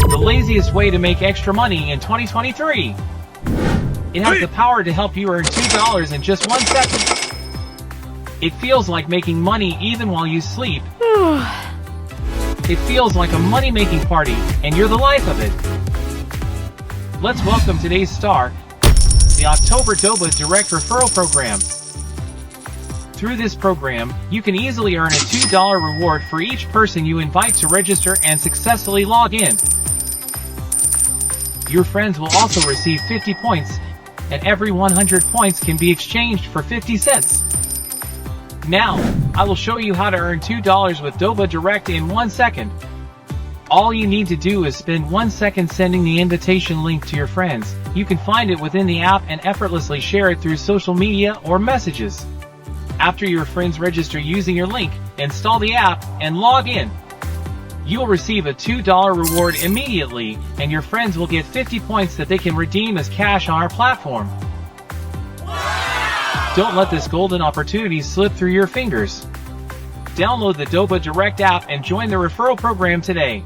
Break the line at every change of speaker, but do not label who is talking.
the laziest way to make extra money in 2023. It has the power to help you earn $2 in just 1 second. It feels like making money even while you sleep. It feels like a money-making party, and you're the life of it. Let's welcome today's star, the October Doba Direct Referral Program. Through this program, you can easily earn a $2 reward for each person you invite to register and successfully log in. Your friends will also receive 50 points, and every 100 points can be exchanged for 50 cents. Now, I will show you how to earn $2 with Doba Direct in 1 second. All you need to do is spend 1 second sending the invitation link to your friends. You can find it within the app and effortlessly share it through social media or messages. After your friends register using your link, install the app and log in. You'll receive a $2 reward immediately, and your friends will get 50 points that they can redeem as cash on our platform. Don't let this golden opportunity slip through your fingers. Download the Doba Direct app and join the referral program today.